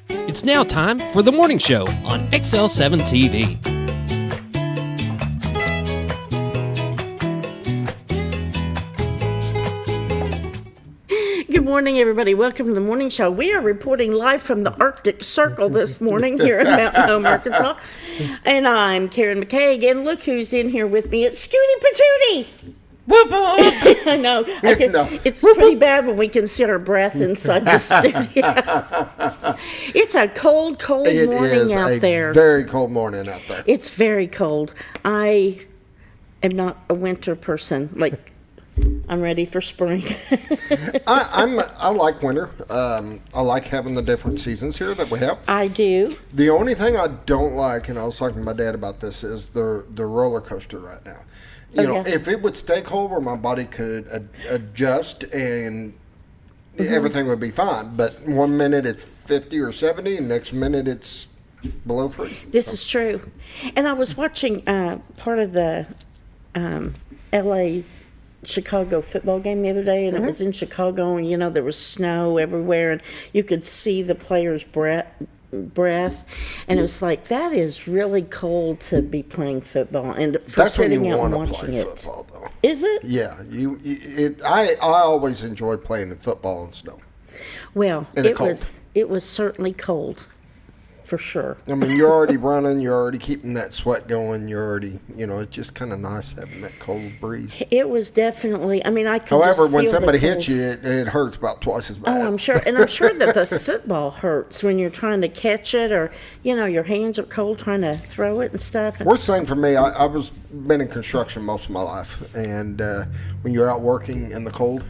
It's now time for the morning show on XL7-TV. Good morning, everybody. Welcome to the morning show. We are reporting live from the Arctic Circle this morning here in Mountain Home, Arkansas. And I'm Karen McKay. And look who's in here with me. It's Scooty Patootie. I know. It's pretty bad when we can see our breath inside the studio. It's a cold morning out there. It is a very cold morning out there. It's very cold. I am not a winter person. I'm ready for spring. I like winter. I like having the different seasons here that we have. I do. The only thing I don't like, and I was talking to my dad about this, is the roller coaster right now. You know, if it would stay cold where my body could adjust and everything would be fine. But 1 minute it's 50 or 70, and next minute it's below freezing. This is true. And I was watching part of the L.A. Chicago football game the other day, and it was in Chicago, and there was snow everywhere, and you could see the players' breath, and it was like, that is really cold to be playing football and for That's sitting when you out and want to watching play it. football, though. Is it? Yeah, I always enjoyed playing football in snow. Well, it was certainly cold. For sure. I mean, you're already running, you're already keeping that sweat going, you're already, it's just kind of nice having that cold breeze. It was definitely, I could However, just when feel somebody the cold. hits you, it hurts about twice as bad. Oh, I'm sure. And I'm sure that the football hurts when you're trying to catch it, or, your hands are cold trying to throw it and stuff. Worst thing for me, I was been in construction most of my life, and when you're out working in the cold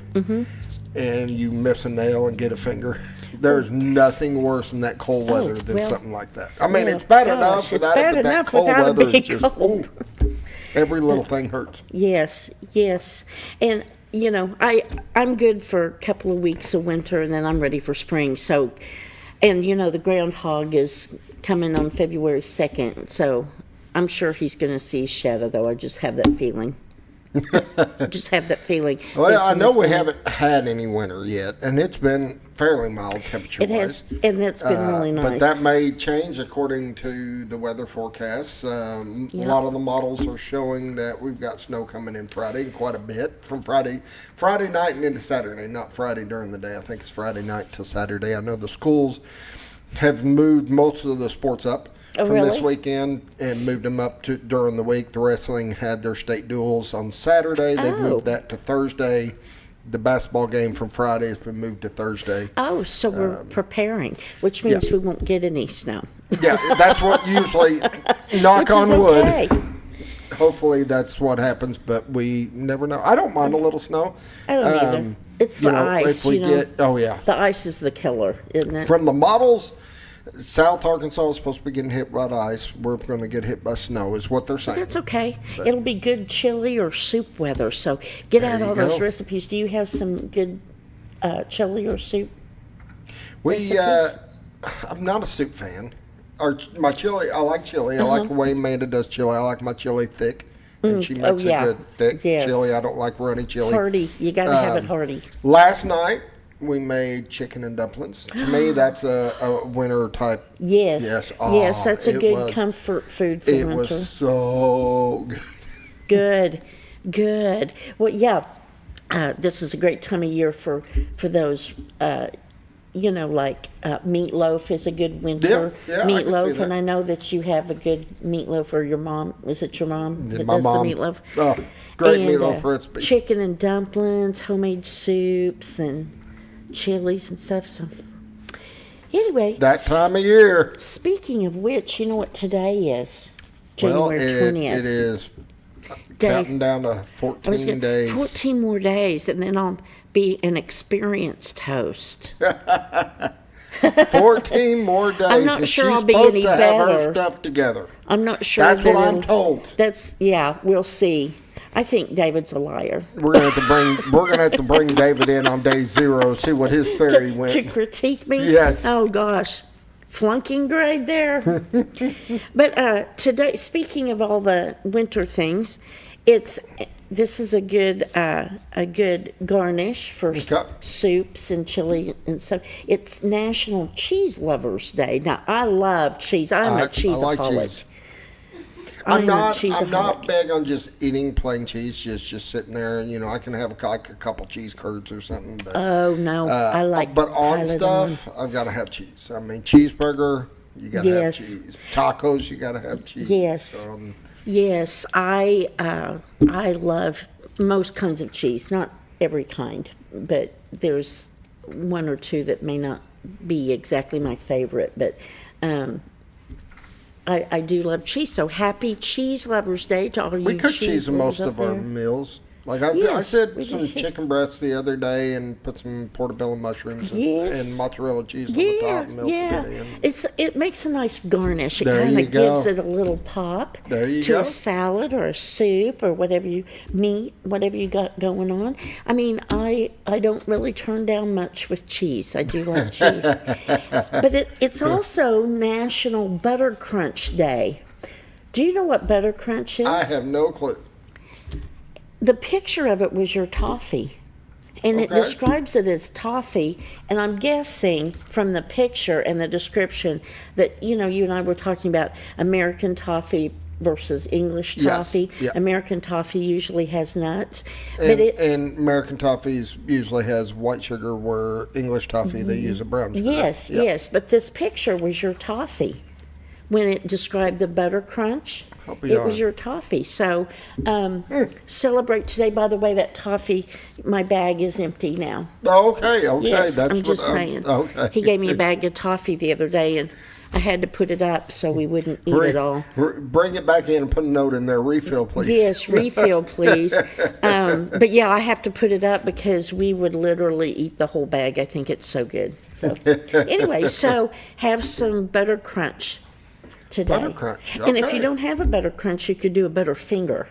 and you miss a nail and get a finger, there's nothing worse than that cold weather than something like that. I mean, it's bad enough without it, but that cold weather is just cold. Every little thing hurts. Yes. And, I'm good for a couple of weeks of winter, and then I'm ready for spring. So, and, the groundhog is coming on February 2nd, so I'm sure he's going to see his shadow, though. I just have that feeling. Well, I know we haven't had any winter yet, and it's been fairly mild temperature-wise. It has, and it's been really nice. But that may change according to the weather forecasts. A lot of the models are showing that we've got snow coming in Friday, quite a bit, from Friday night and into Saturday. Not Friday during the day. I think it's Friday night till Saturday. I know the schools have moved most of the sports up. This weekend and moved them up to during the week. The wrestling had their state duels on Saturday. They've moved that to Thursday. The basketball game from Friday has been moved to Thursday. Oh, so we're preparing, which means we won't get any snow. Yeah, that's what usually, knock on wood. Okay. Hopefully that's what happens, but we never know. I don't mind a little snow. I don't either. It's the ice, The ice is the killer, isn't it? From the models, South Arkansas is supposed to be getting hit by the ice. We're going to get hit by snow, is what they're saying. That's okay. It'll be good chili or soup weather. So get out all those recipes. Do you have some good chili or soup recipes? I'm not a soup fan. My chili, I like chili. I like the way Amanda does chili. I like my chili thick. And she makes a good thick chili. I don't like runny chili. Hearty. You got to have it hearty. Last night, we made chicken and dumplings. To me, that's a winter type. Yes. Yes, that's a good comfort food for winter. It was so good. Good. Well, yeah, this is a great time of year for those, meatloaf is a good winter meatloaf. And I know that you have a good meatloaf for your mom. Is it your mom that does the meatloaf? Oh, great meatloaf recipe. Chicken and dumplings, homemade soups, and chilies and stuff. So anyway, that time of year. Speaking of which, you know what today is? January 20th. It is counting down to 14 days. 14 more days, and then I'll be an experienced host. 14 more days. I'm not sure I'll be any better. Have her stuff together. I'm not sure. That's what I'm told. We'll see. I think David's a liar. We're gonna have to bring David in on day 0, see what his theory went. To critique me? Yes. Oh gosh. Flunking grade there. But today, speaking of all the winter things, it's this is a good garnish for Okay. soups and chili and stuff. It's National Cheese Lovers Day. Now, I love cheese. I'm a I like cheeseaholic. cheese. I'm not cheeseaholic. big on just eating plain cheese, just sitting there, and I can have a couple cheese curds or something. But, Oh no, I like. But on pile it stuff, I've got to have cheese. I mean, cheeseburger, you got to Yes. have cheese. Tacos, you got to have cheese. Yes. Yes, I love most kinds of cheese. Not every kind, but there's one or two that may not be exactly my favorite. But I do love cheese. So happy Cheese Lovers Day to all you We cook cheese cheese in most lovers of out our there. meals. Like I Yes, said, we some do. chicken breasts the other day and put some portobello mushrooms Yes. and mozzarella cheese on the top Yeah, and melted yeah. it in. It makes a nice garnish. It There kind you of gives go. it a little pop There you to go. a salad or a soup or whatever you got going on. I mean, I don't really turn down much with cheese. I do like cheese, but it's also National Butter Crunch Day. Do you know what butter crunch is? I have no clue. The picture of it was your toffee. And it Okay. describes it as toffee. And I'm guessing from the picture and the description that, you and I were talking about American toffee versus English Yes, toffee. yeah. American toffee usually has nuts. But And American toffees usually has white sugar, where English toffee they use a brown sugar. yes, Yep. yes. But this picture was your toffee. When it described the butter crunch, I'll be it was darned. your toffee. So celebrate today. By the way, that toffee, my bag is empty now. Okay, Yes, that's I'm just what, saying. Okay. He gave me a bag of toffee the other day, and I had to put it up so we wouldn't eat it all. Bring it back in and put a note in there. Refill, please. Yes, refill, please. But yeah, I have to put it up because we would literally eat the whole bag. I think it's so good. So anyway, so have some butter crunch today. Butter crunch, And if you okay. don't have a butter crunch, you could do a butter finger.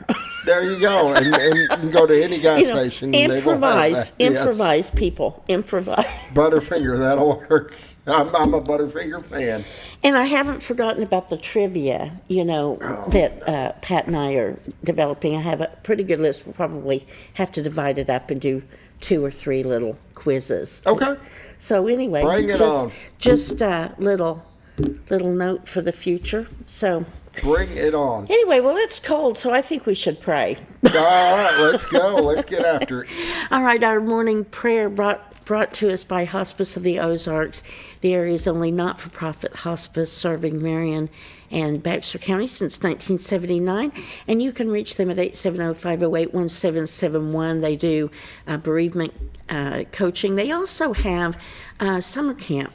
There you go. And you can go to any gas station. and they will have improvise, that. Yes. improvise, people, improvise. Butterfinger, that'll work. I'm a Butterfinger fan. And I haven't forgotten about the trivia, that Pat and I are developing. I have a pretty good list. We'll probably have to divide it up and do 2 or 3 little quizzes. Okay. So anyway, Bring it on. just a little note for the future. So Bring it on. anyway, well, it's cold, so I think we should pray. All right, let's go. Let's get after it. All right, our morning prayer brought to us by Hospice of the Ozarks, the area's only not-for-profit hospice serving Marion and Baxter County since 1979. And you can reach them at 870-508-1771. They do bereavement coaching. They also have summer camp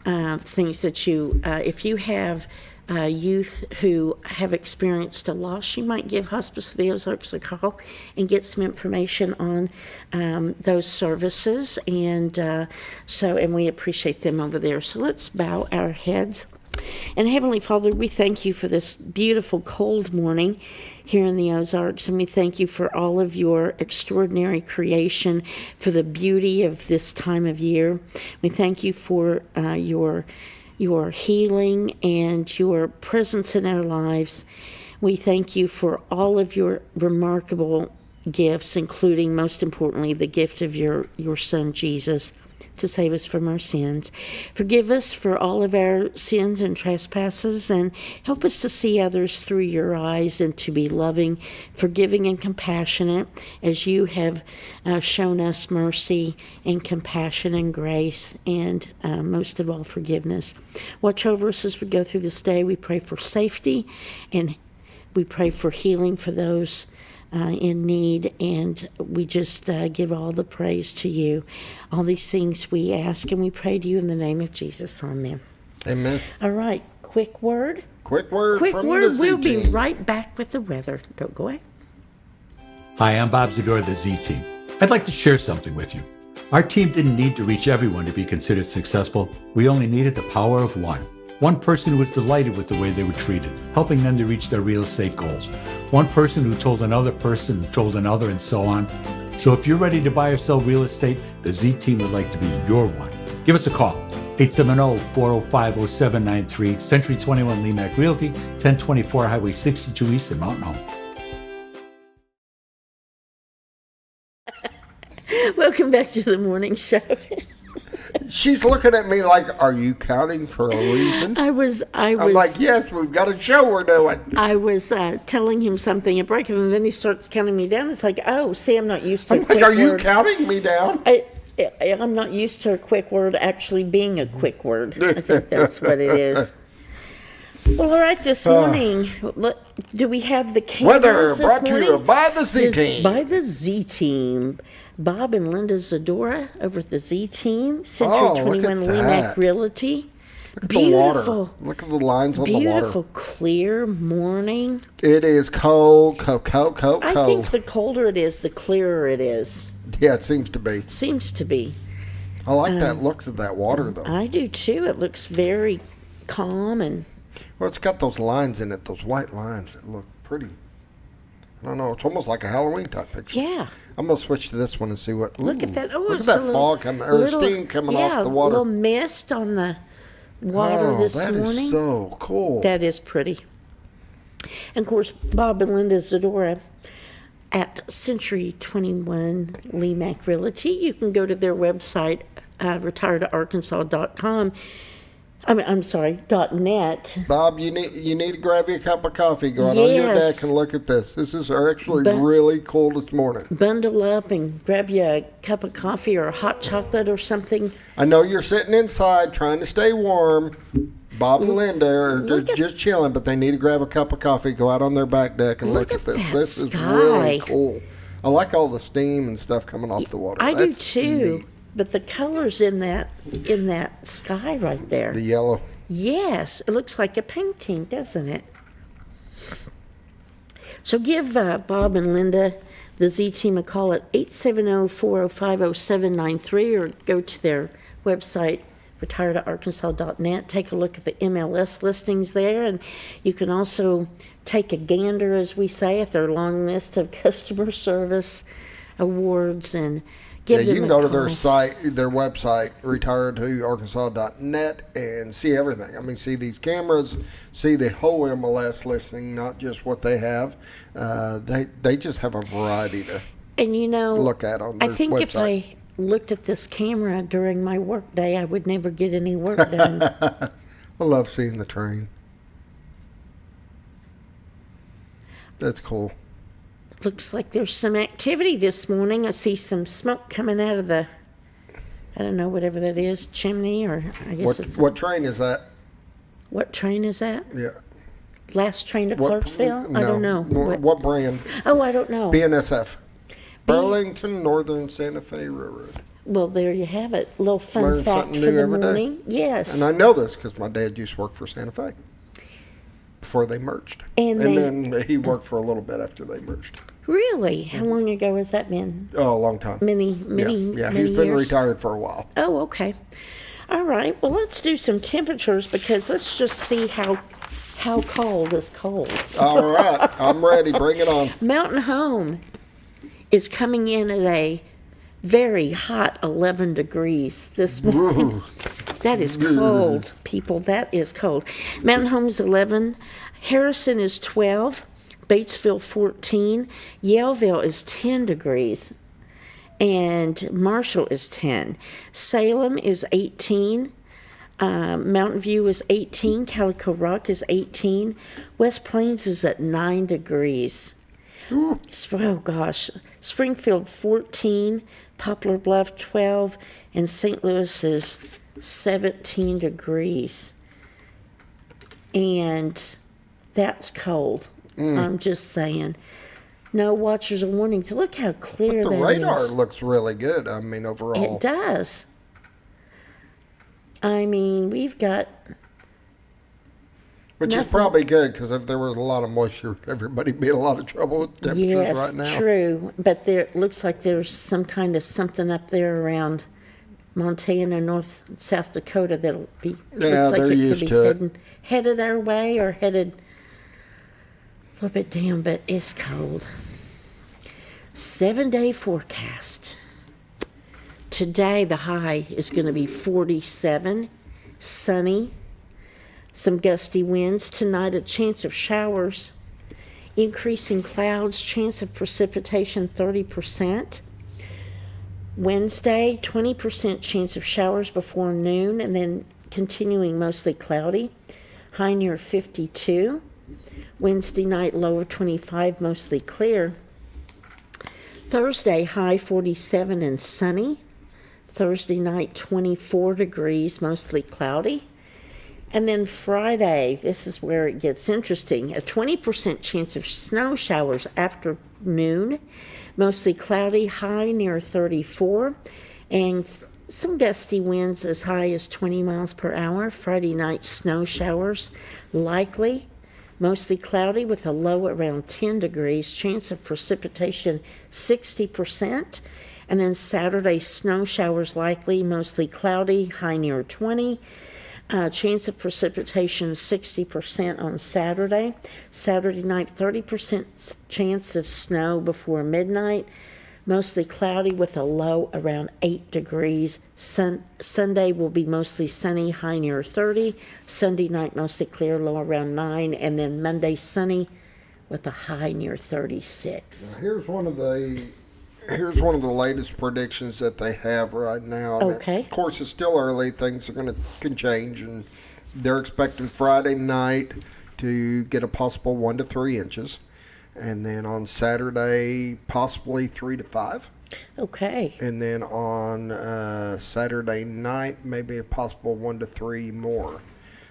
things that if you have youth who have experienced a loss, you might give Hospice of the Ozarks a call and get some information on those services. And and we appreciate them over there. So let's bow our heads. And Heavenly Father, we thank you for this beautiful cold morning here in the Ozarks, and we thank you for all of your extraordinary creation, for the beauty of this time of year. We thank you for your healing and your presence in our lives. We thank you for all of your remarkable gifts, including, most importantly, the gift of your Son, Jesus, to save us from our sins. Forgive us for all of our sins and trespasses, and help us to see others through your eyes and to be loving, forgiving, and compassionate as you have shown us mercy and compassion and grace, and most of all, forgiveness. Watch over us as we go through this day. We pray for safety, and we pray for healing for those in need, and we just give all the praise to you. All these things we ask and we pray to you in the name of Jesus. Amen. Amen. All right, quick word. Quick word Quick from word. the Z We'll be team. right back with the weather. Don't go away. Hi, I'm Bob Zador of the Z Team. I'd like to share something with you. Our team didn't need to reach everyone to be considered successful. We only needed the power of one. One person who was delighted with the way they were treated, helping them to reach their real estate goals. One person who told another person, who told another, and so on. So if you're ready to buy or sell real estate, the Z Team would like to be your one. Give us a call. 870-405-0793, Century 21 Lemac Realty, 1024 Highway 62 East in Mountain Home. Welcome back to the morning show. She's looking at me like, "Are you counting for a reason?" I'm like, "Yes, we've got a show we're doing." I was telling him something at break, and then he starts counting me down. It's like, oh, see, I'm not used to. I'm like, "Are you counting me down?" I'm not used to a quick word actually being a quick word. I think that's what it is. Well, all right, this morning, do we have the cameras Weather this brought to morning? you by the Z-Team. By the Z-Team. Bob and Linda Zadora over at the Z-Team, Century Oh, look 21 at Lemac that. Realty. Look at the water. Look at the lines on the water. Beautiful, clear morning. It is cold. I think the colder it is, the clearer it is. Yeah, it seems to be. Seems to be. I like that look of that water, though. I do too. It looks very calm and. Well, it's got those lines in it, those white lines that look pretty. I don't know. It's almost like a Halloween type picture. Yeah. I'm going to switch to this one and see what. Look at that. Oh, look at it's that a little, fog coming, or steam coming off the water. A little mist on the water this morning. That is so cool. That is pretty. And of course, Bob and Linda Zadora at Century 21 Lemac Realty. You can go to their website, retiredarkansas.com. I'm sorry, .net. Bob, you need to grab you a cup of coffee. Go out on your deck and look at this. This is actually really cool this morning. Bundle up and grab you a cup of coffee or a hot chocolate or something. I know you're sitting inside trying to stay warm. Bob and Linda are just chilling, but they need to grab a cup of coffee, go out on their back deck and look at this. This is really cool. I like all the steam and stuff coming off the water. I do too. Neat. But the colors in that sky right there. The yellow. Yes, it looks like a painting, doesn't it? So give Bob and Linda, the Z-Team, a call at 870-405-0793 or go to their website, retiredarkansas.net. Take a look at the MLS listings there, and you can also take a gander, as we say, at their long list of customer service awards and give them you can go to their website, retiredarkansas.net, and see everything. I mean, see these cameras, see the whole MLS listing, not just what they have. They just have a variety to look at on their website. I think if I looked at this camera during my work day, I would never get any work done. I love seeing the train. That's cool. Looks like there's some activity this morning. I see some smoke coming out of I don't know, whatever that is, chimney, or I guess what train is that? What train is that? Yeah. Last train to Clarksville? No, I don't know. What brand? Oh, I don't know. BNSF. Burlington Northern Santa Fe Railroad. Well, there you have it. A little fun fact for the morning. Yes. And I know this because my dad used to work for Santa Fe before they merged. And then he worked for a little bit after they merged. Really? How long ago has that been? Oh, a long time. Many Yeah, he's been retired for a while. Oh, okay. All right. Well, let's do some temperatures because let's just see how cold is cold. All right. I'm ready. Bring it on. Mountain Home is coming in at a very hot 11 degrees this morning. Ooh. That is cold, people. That is cold. Mountain Home's 11. Harrison is 12. Batesville 14. Yellville is 10 degrees. And Marshall is 10. Salem is 18. Mountain View is 18. Calico Rock is 18. West Plains is at 9 degrees. Ooh. Oh, gosh. Springfield 14. Poplar Bluff 12. And St. Louis is 17 degrees. And that's cold. I'm just saying. No watchers or warnings. Look how clear that is. The radar looks really good. I mean, overall. It does. I mean, we've got... Which is probably good, because if there was a lot of moisture, everybody'd be in a lot of trouble with temperatures right now. Yes, true. But there looks like there's some kind of something up there around Montana, North, South Dakota that'll be... Yeah, looks like they're used to it. Headed our way or headed a little bit down, but it's cold. 7-day forecast. Today, the high is going to be 47, sunny, some gusty winds. Tonight, a chance of showers, increasing clouds, chance of precipitation 30%. Wednesday, 20% chance of showers before noon, and then continuing mostly cloudy. High near 52. Wednesday night, low of 25, mostly clear. Thursday, high 47 and sunny. Thursday night, 24 degrees, mostly cloudy. And then Friday, this is where it gets interesting. A 20% chance of snow showers after noon, mostly cloudy, high near 34. And some gusty winds as high as 20 miles per hour. Friday night, snow showers likely. Mostly cloudy with a low around 10 degrees. Chance of precipitation 60%. And then Saturday, snow showers likely, mostly cloudy, high near 20. Chance of precipitation 60% on Saturday. Saturday night, 30% chance of snow before midnight. Mostly cloudy with a low around 8 degrees. Sunday will be mostly sunny, high near 30. Sunday night, mostly clear, low around 9. And then Monday, sunny with a high near 36. Now, here's one of the latest predictions that they have right now. And Okay. of course, it's still early. Things can change, and they're expecting Friday night to get a possible 1 to 3 inches. And then on Saturday, possibly 3 to 5. Okay. And then on Saturday night, maybe a possible 1 to 3 more.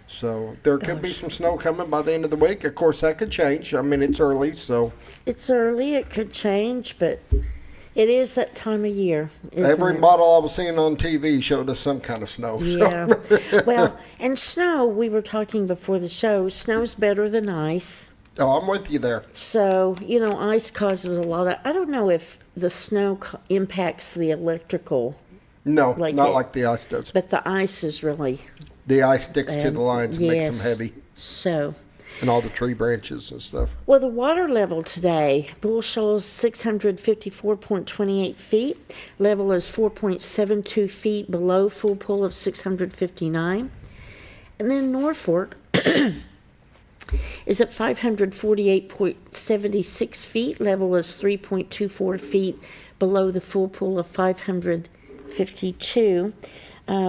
So there could be some snow coming by the end of the week. Of course, that could change. I mean, it's early, so. It's early, it could change, but it is that time of year. Every model I was seeing on TV showed us some kind of snow. Yeah. Well, and snow, we were talking before the show, snow's better than ice. Oh, I'm with you there. So, ice causes a lot of, I don't know if the snow impacts the electrical, No, Like not it. like the ice does. but the ice is really, The ice sticks to the lines and makes them yes. heavy, So, and all the tree branches and stuff. well, the water level today, Bull Shoals 654.28 feet. Level is 4.72 feet below full pool of 659. And then Norfolk is at 548.76 feet. Level is 3.24 feet below the full pool of 552.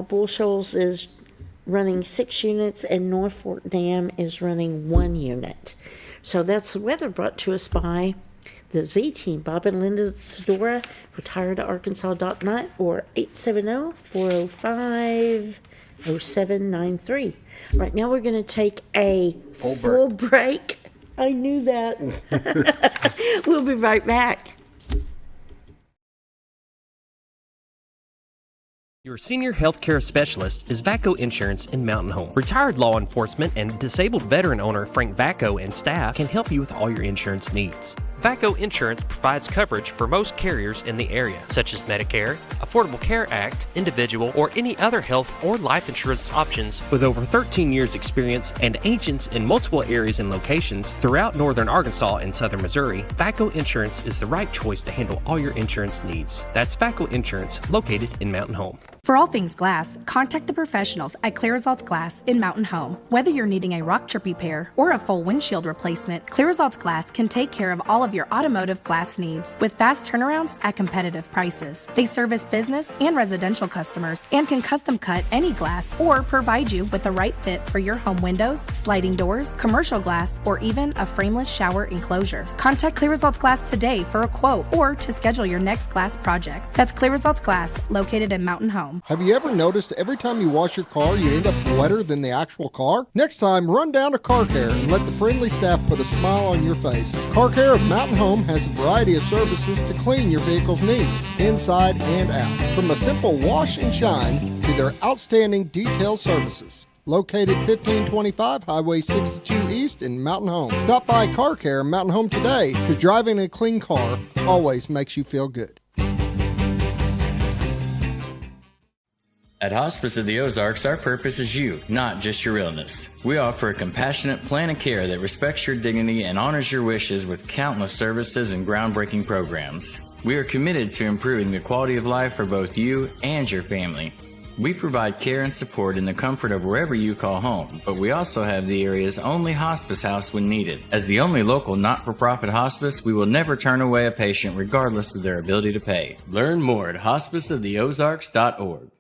Bull Shoals is running 6 units, and Norfolk Dam is running 1 unit. So that's the weather brought to us by the Z Team. Bob and Linda Sedora, retiredarkansas.net, or 870-405-0793. Right now we're going to take a full break. I knew that. We'll be right back. Your senior healthcare specialist is VACO Insurance in Mountain Home. Retired law enforcement and disabled veteran owner Frank VACO and staff can help you with all your insurance needs. VACO Insurance provides coverage for most carriers in the area, such as Medicare, Affordable Care Act, individual, or any other health or life insurance options. With over 13 years experience and agents in multiple areas and locations throughout northern Arkansas and southern Missouri, VACO Insurance is the right choice to handle all your insurance needs. That's VACO Insurance, located in Mountain Home. For all things glass, contact the professionals at Clear Results Glass in Mountain Home. Whether you're needing a rock chip repair or a full windshield replacement, Clear Results Glass can take care of all of your automotive glass needs with fast turnarounds at competitive prices. They service business and residential customers and can custom cut any glass or provide you with the right fit for your home windows, sliding doors, commercial glass, or even a frameless shower enclosure. Contact Clear Results Glass today for a quote or to schedule your next glass project. That's Clear Results Glass, located in Mountain Home. Have you ever noticed every time you wash your car, you end up wetter than the actual car? Next time, run down to Car Care and let the friendly staff put a smile on your face. Car Care of Mountain Home has a variety of services to clean your vehicle's needs, inside and out. From a simple wash and shine to their outstanding detail services. Located 1525 Highway 62 East in Mountain Home. Stop by Car Care Mountain Home today, because driving a clean car always makes you feel good. At Hospice of the Ozarks, our purpose is you, not just your illness. We offer a compassionate plan of care that respects your dignity and honors your wishes with countless services and groundbreaking programs. We are committed to improving the quality of life for both you and your family. We provide care and support in the comfort of wherever you call home, but we also have the area's only hospice house when needed. As the only local not-for-profit hospice, we will never turn away a patient regardless of their ability to pay. Learn more at hospiceoftheozarks.org.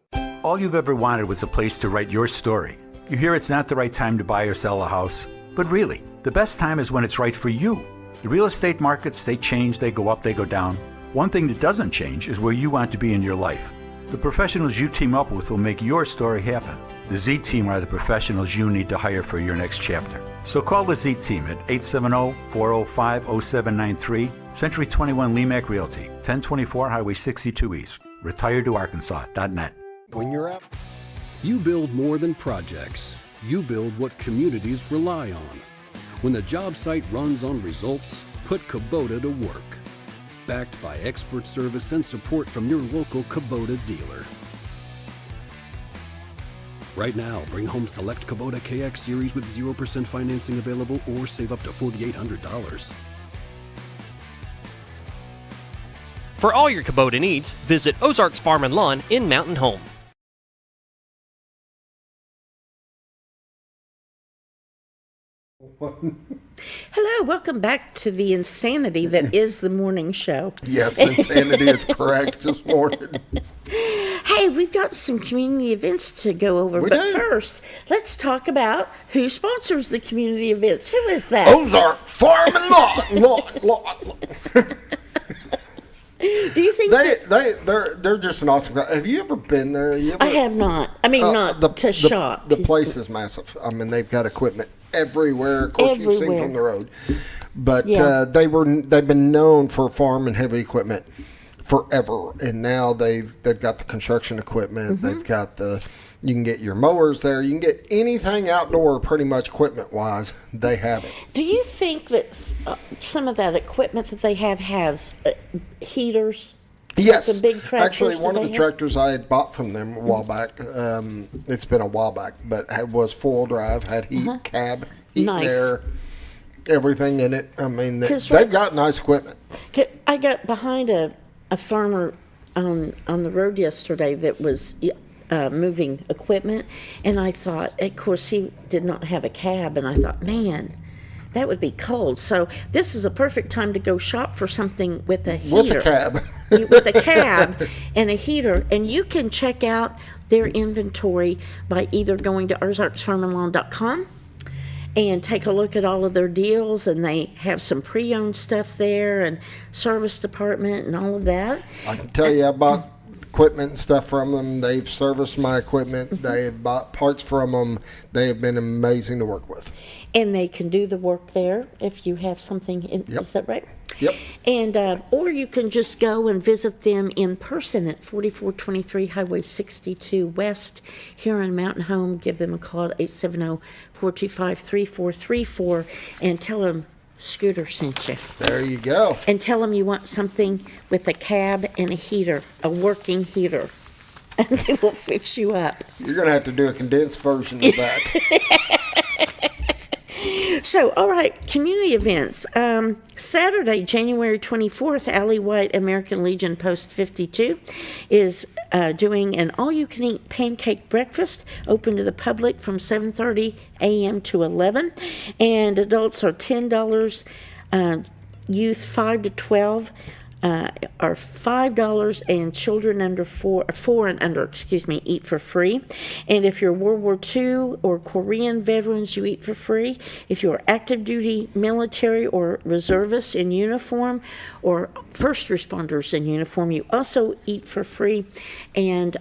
All you've ever wanted was a place to write your story. You hear it's not the right time to buy or sell a house, but really, the best time is when it's right for you. The real estate markets, they change, they go up, they go down. One thing that doesn't change is where you want to be in your life. The professionals you team up with will make your story happen. The Z Team are the professionals you need to hire for your next chapter. So call the Z Team at 870-405-0793, Century 21 Lemac Realty, 1024 Highway 62 East, retiredtoarkansas.net. When you're out. You build more than projects. You build what communities rely on. When the job site runs on results, put Kubota to work. Backed by expert service and support from your local Kubota dealer. Right now, bring home select Kubota KX Series with 0% financing available or save up to $4,800. For all your Kubota needs, visit Ozarks Farm and Lawn in Mountain Home. Hello, welcome back to the insanity that is the morning show. Yes, insanity is correct this morning. Hey, we've got some community events to go over, but first, let's talk about who sponsors the community events. Who is that? Ozark Farm and Lawn. Do you think they're just an awesome guy? Have you ever been there? I have not. I mean, not to shop. The place is massive. I mean, they've got equipment everywhere. Of course, you've seen from the road. But they've been known for farm and heavy equipment forever, and now they've got the construction equipment. Mm-hmm. They've got you can get your mowers there. You can get anything outdoor, pretty much equipment wise. They have it. Do you think that some of that equipment that they have has heaters? Yes. The big tractors, actually, one of the tractors I had bought from them a while back, it's been a while back, but was full drive, had heat, cab, heat and air, everything in it. I mean, they've got nice equipment. I got behind a farmer on the road yesterday that was moving equipment, and I thought, of course, he did not have a cab, and I thought, man, that would be cold. So this is a perfect time to go shop for something with a heater. With a cab. With a cab and a heater. And you can check out their inventory by either going to ozarksfarmandlawn.com and take a look at all of their deals. And they have some pre-owned stuff there and service department and all of that. I can tell you, I bought equipment and stuff from them. They've serviced my equipment. They have bought parts from them. They have been amazing to work with. And they can do the work there if you have something. Is that right? Yep. And or you can just go and visit them in person at 4423 Highway 62 West here in Mountain Home. Give them a call at 870-425-3434 and tell them Scooter sent you. There you go. And tell them you want something with a cab and a heater, a working heater. And they will fix you up. You're going to have to do a condensed version of that. So, all right, community events. Saturday, January 24th, Allie White American Legion Post 52 is doing an all-you-can-eat pancake breakfast open to the public from 7:30 a.m. to 11. And adults are $10, youth 5 to 12 are $5, and children under four and under, eat for free. And if you're World War II or Korean veterans, you eat for free. If you're active duty military or reservists in uniform or first responders in uniform, you also eat for free. And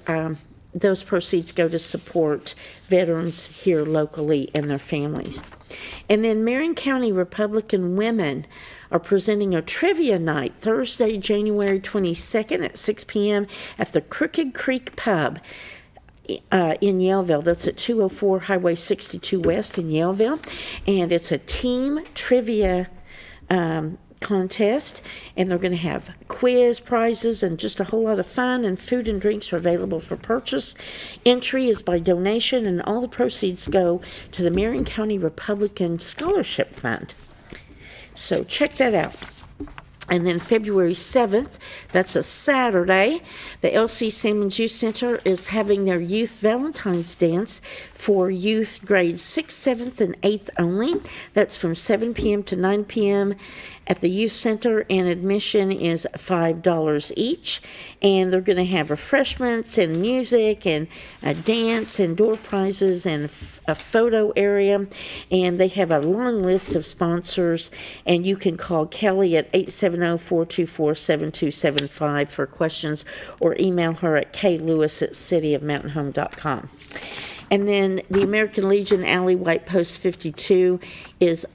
those proceeds go to support veterans here locally and their families. And then Marion County Republican Women are presenting a trivia night Thursday, January 22nd at 6 p.m. at the Crooked Creek Pub in Yaleville. That's at 204 Highway 62 West in Yaleville. And it's a team trivia contest, and they're going to have quiz prizes and just a whole lot of fun, and food and drinks are available for purchase. Entry is by donation, and all the proceeds go to the Marion County Republican Scholarship Fund. So check that out. And then February 7th, that's a Saturday, the LC Salmon Youth Center is having their Youth Valentine's Dance for youth grades 6th, 7th, and 8th only. That's from 7 p.m. to 9 p.m. at the Youth Center, and admission is $5 each. And they're going to have refreshments and music and a dance and door prizes and a photo area. And they have a long list of sponsors, and you can call Kelly at 870-424-7275 for questions, or email her at klewis@cityofmountainhome.com. And then the American Legion Alley White Post 52 is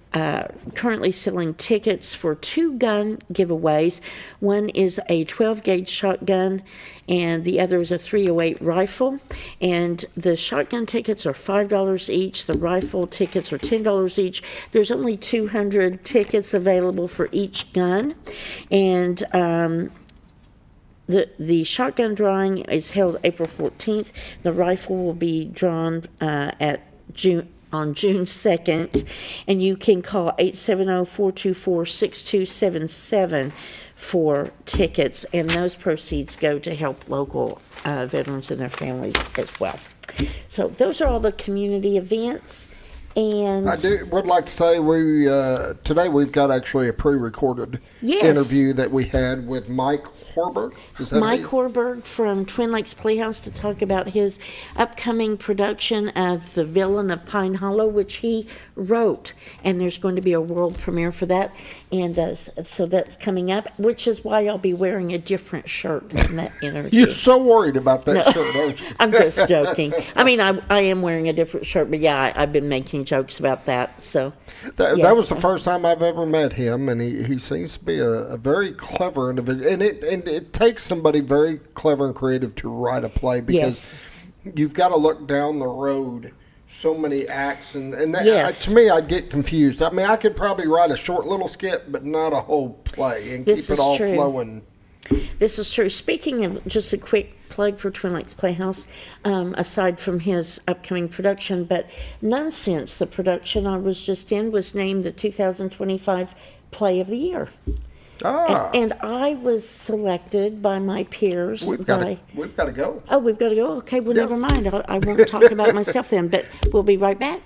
currently selling tickets for 2 gun giveaways. One is a 12-gauge shotgun, and the other is a .308 rifle. And the shotgun tickets are $5 each. The rifle tickets are $10 each. There's only 200 tickets available for each gun. And the shotgun drawing is held April 14th. The rifle will be drawn on June 2nd, and you can call 870-424-6277 for tickets, and those proceeds go to help local veterans and their families as well. So those are all the community events. And I would like to say today we've got actually a pre-recorded interview that we had with Mike Horberg. Mike Horberg from Twin Lakes Playhouse to talk about his upcoming production of The Villain of Pine Hollow, which he wrote, and there's going to be a world premiere for that, and so that's coming up, which is why I'll be wearing a different shirt in that interview. You're so worried about that shirt, aren't you? I'm just joking. I mean, I am wearing a different shirt, but yeah, I've been making jokes about that. So that was the first time I've ever met him, and he seems to be a very clever individual, and it takes somebody very clever and creative to write a play, because you've got to look down the road so many acts, and that, to me, I'd get confused. I mean, I could probably write a short little skit, but not a whole play, and keep it all flowing. This is true. Speaking of, just a quick plug for Twin Lakes Playhouse, aside from his upcoming production, but Nonsense, the production I was just in, was named the 2025 Play of the Year. And I was selected by my peers. We've got to go. Oh, we've got to go? Okay, well, never mind. I won't talk about myself then, but we'll be right back.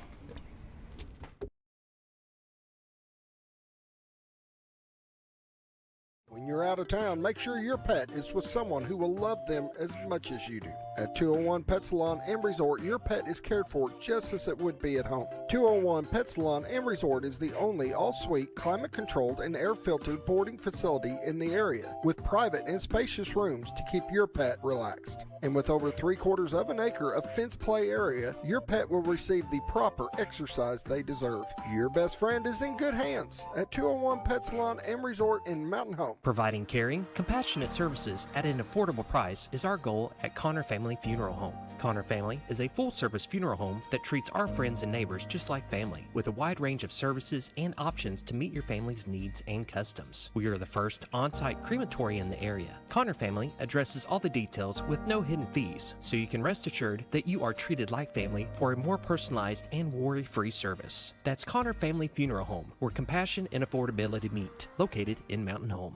When you're out of town, make sure your pet is with someone who will love them as much as you do. At 201 Pet Salon and Resort, your pet is cared for just as it would be at home. 201 Pet Salon and Resort is the only all-suite, climate-controlled, and air-filtered boarding facility in the area, with private and spacious rooms to keep your pet relaxed. And with over 3/4 of an acre of fenced play area, your pet will receive the proper exercise they deserve. Your best friend is in good hands at 201 Pet Salon and Resort in Mountain Home. Providing caring, compassionate services at an affordable price is our goal at Connor Family Funeral Home. Connor Family is a full-service funeral home that treats our friends and neighbors just like family, with a wide range of services and options to meet your family's needs and customs. We are the first on-site crematory in the area. Connor Family addresses all the details with no hidden fees, so you can rest assured that you are treated like family for a more personalized and worry-free service. That's Connor Family Funeral Home, where compassion and affordability meet, located in Mountain Home.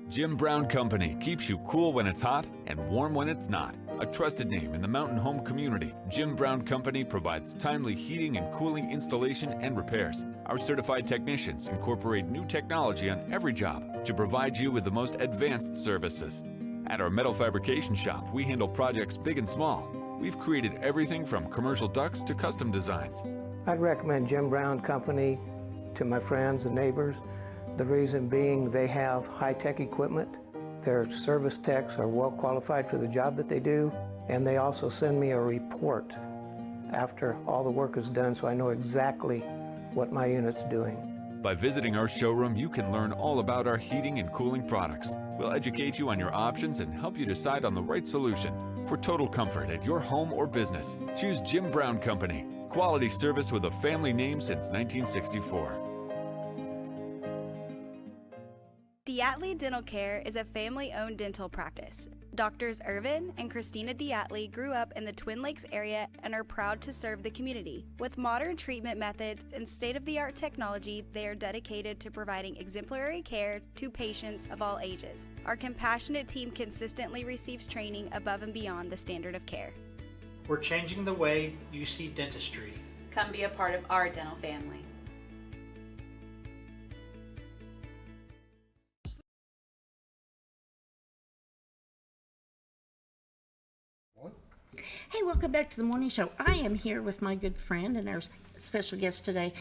Jim Brown Company keeps you cool when it's hot and warm when it's not. A trusted name in the Mountain Home community, Jim Brown Company provides timely heating and cooling installation and repairs. Our certified technicians incorporate new technology on every job to provide you with the most advanced services. At our metal fabrication shop, we handle projects big and small. We've created everything from commercial ducts to custom designs. I'd recommend Jim Brown Company to my friends and neighbors. The reason being they have high-tech equipment. Their service techs are well qualified for the job that they do, and they also send me a report after all the work is done, so I know exactly what my unit's doing. By visiting our showroom, you can learn all about our heating and cooling products. We'll educate you on your options and help you decide on the right solution. For total comfort at your home or business, choose Jim Brown Company. Quality service with a family name since 1964. Diatley Dental Care is a family-owned dental practice. Doctors Irvin and Christina Diatley grew up in the Twin Lakes area and are proud to serve the community. With modern treatment methods and state-of-the-art technology, they are dedicated to providing exemplary care to patients of all ages. Our compassionate team consistently receives training above and beyond the standard of care. We're changing the way you see dentistry. Come be a part of our dental family. Hey, welcome back to the morning show. I am here with my good friend and our special guest today,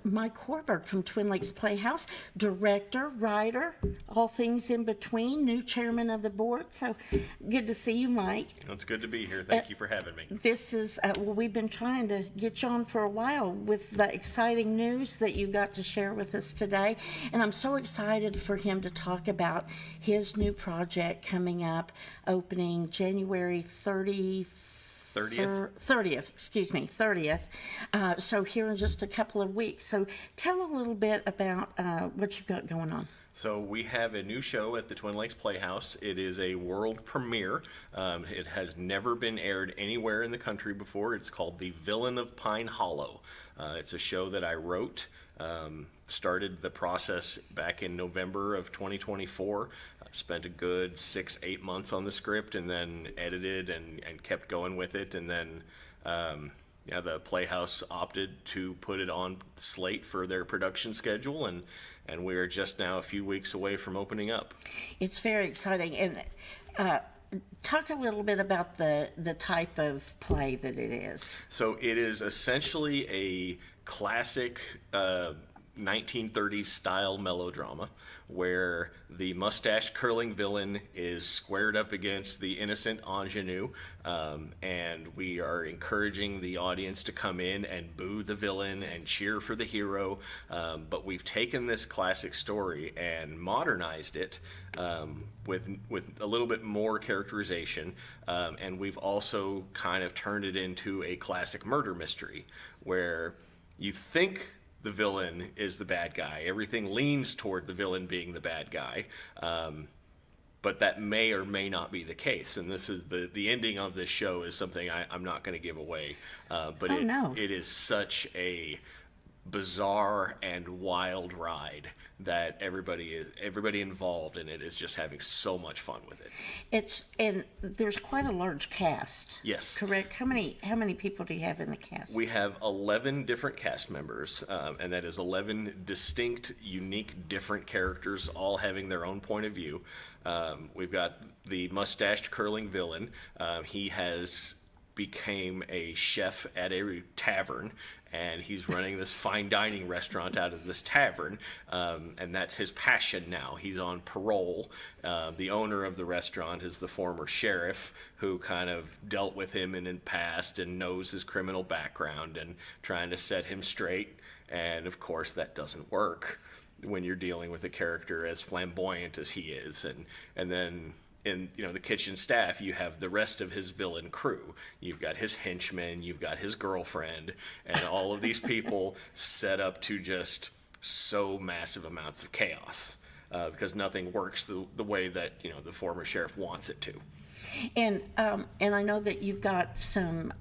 Mike Horberg from Twin Lakes Playhouse, director, writer, all things in between, new chairman of the board. So good to see you, Mike. It's good to be here. Thank you for having me. This is, well, we've been trying to get you on for a while with the exciting news that you got to share with us today. And I'm so excited for him to talk about his new project coming up, opening January 30th. So here in just a couple of weeks. So tell a little bit about what you've got going on. So we have a new show at the Twin Lakes Playhouse. It is a world premiere. It has never been aired anywhere in the country before. It's called The Villain of Pine Hollow. It's a show that I wrote. Started the process back in November of 2024. Spent a good 6-8 months on the script, and then edited and kept going with it. And then the Playhouse opted to put it on slate for their production schedule, and we are just now a few weeks away from opening up. It's very exciting. And talk a little bit about the type of play that it is. So it is essentially a classic 1930s style melodrama where the mustache curling villain is squared up against the innocent ingenue, and we are encouraging the audience to come in and boo the villain and cheer for the hero, but we've taken this classic story and modernized it with a little bit more characterization, and we've also kind of turned it into a classic murder mystery where you think the villain is the bad guy. Everything leans toward the villain being the bad guy, but that may or may not be the case. And this is the ending of this show is something I'm not going to give away, but it is such a bizarre and wild ride that everybody involved in it is just having so much fun with it. And there's quite a large cast. Yes. Correct. How many people do you have in the cast? We have 11 different cast members, and that is 11 distinct, unique, different characters, all having their own point of view. We've got the mustached curling villain. He has became a chef at a tavern, and he's running this fine dining restaurant out of this tavern, and that's his passion now. He's on parole. The owner of the restaurant is the former sheriff who kind of dealt with him in the past and knows his criminal background and trying to set him straight, and of course that doesn't work when you're dealing with a character as flamboyant as he is. And then in the kitchen staff, you have the rest of his villain crew. You've got his henchmen, you've got his girlfriend, and all of these people set up to just sow massive amounts of chaos because nothing works the way that the former sheriff wants it to. And I know that you've got some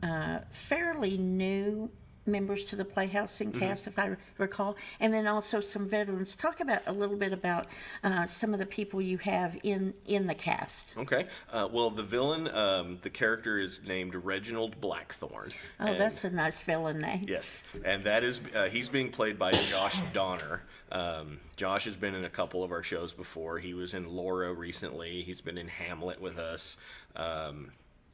fairly new members to the Playhouse and cast, if I recall, and then also some veterans. Talk about a little bit about some of the people you have in the cast. Okay. Well, the villain, the character is named Reginald Blackthorn. Oh, that's a nice villain name. Yes, and that is he's being played by Josh Donner. Josh has been in a couple of our shows before. He was in Laura recently. He's been in Hamlet with us.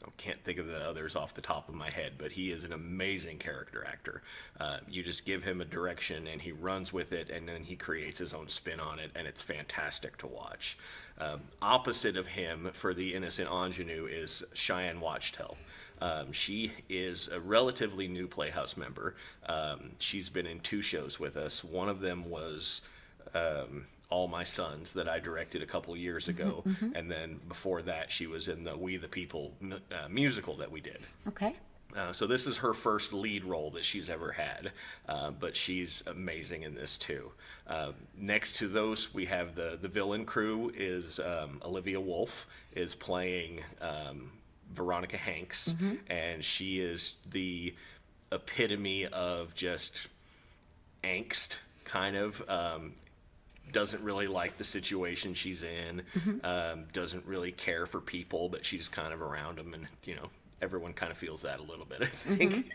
I can't think of the others off the top of my head, but he is an amazing character actor. You just give him a direction and he runs with it, and then he creates his own spin on it, and it's fantastic to watch. Opposite of him for the innocent ingenue is Cheyenne Watchtel. She is a relatively new Playhouse member. She's been in 2 shows with us. One of them was All My Sons that I directed a couple years ago, and then before that she was in the We the People musical that we did. Okay. So this is her first lead role that she's ever had, but she's amazing in this too. Next to those, we have the villain crew is Olivia Wolfe is playing Veronica Hanks, and she is the epitome of just angst, kind of. Doesn't really like the situation she's in, doesn't really care for people, but she's kind of around them, and everyone kind of feels that a little bit, I think.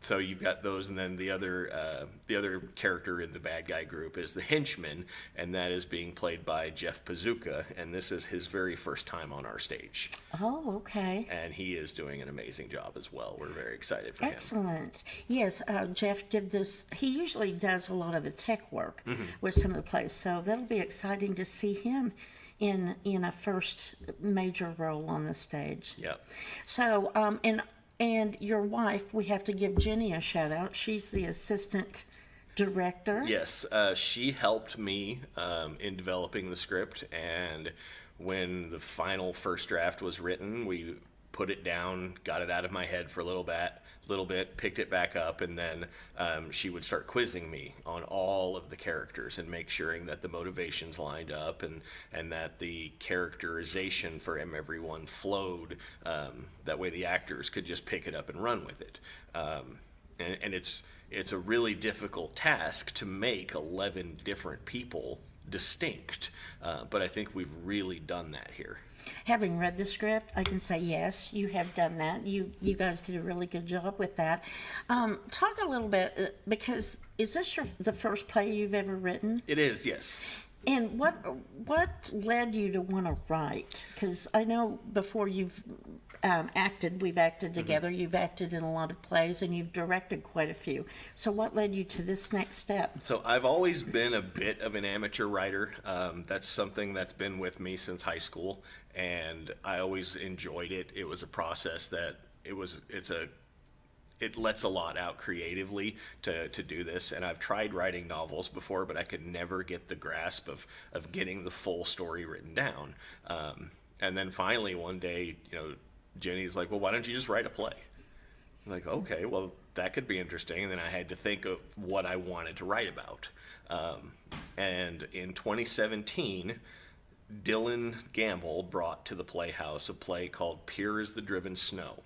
So you've got those, and then the other character in the bad guy group is the henchman, and that is being played by Jeff Pazuka, and this is his very first time on our stage. Oh, okay. And he is doing an amazing job as well. We're very excited for him. Excellent. Yes, Jeff did this. He usually does a lot of the tech work with some of the plays, so that'll be exciting to see him in a first major role on the stage. Yep. So, and your wife, we have to give Jenny a shout out. She's the assistant director. Yes, she helped me in developing the script, and when the final first draft was written, we put it down, got it out of my head for a little bit, picked it back up, and then she would start quizzing me on all of the characters and make sure that the motivations lined up and that the characterization for everyone flowed. That way the actors could just pick it up and run with it. And it's a really difficult task to make 11 different people distinct, but I think we've really done that here. Having read the script, I can say yes, you have done that. You guys did a really good job with that. Talk a little bit, because is this the first play you've ever written? It is, yes. And what led you to want to write? Because I know before you've we've acted together, you've acted in a lot of plays, and you've directed quite a few. So what led you to this next step? So I've always been a bit of an amateur writer. That's something that's been with me since high school, and I always enjoyed it. It was a process that it lets a lot out creatively to do this, and I've tried writing novels before, but I could never get the grasp of getting the full story written down. And then finally one day, Jenny's like, well, why don't you just write a play? I'm like, okay, well, that could be interesting. And then I had to think of what I wanted to write about. And in 2017, Dylan Gamble brought to the Playhouse a play called Pure as the Driven Snow.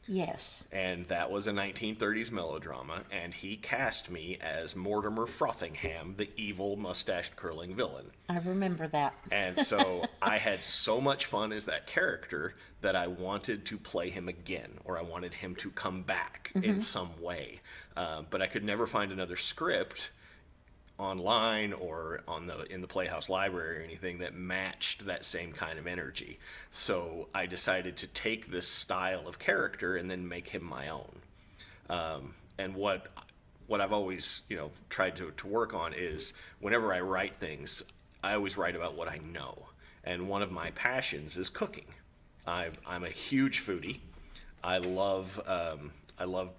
Yes. And that was a 1930s melodrama, and he cast me as Mortimer Frothingham, the evil mustached curling villain. I remember that. And so I had so much fun as that character that I wanted to play him again, or I wanted him to come back in some way. But I could never find another script online or in the Playhouse library or anything that matched that same kind of energy. So I decided to take this style of character and then make him my own. And what I've always tried to work on is whenever I write things, I always write about what I know. And one of my passions is cooking. I'm a huge foodie. I love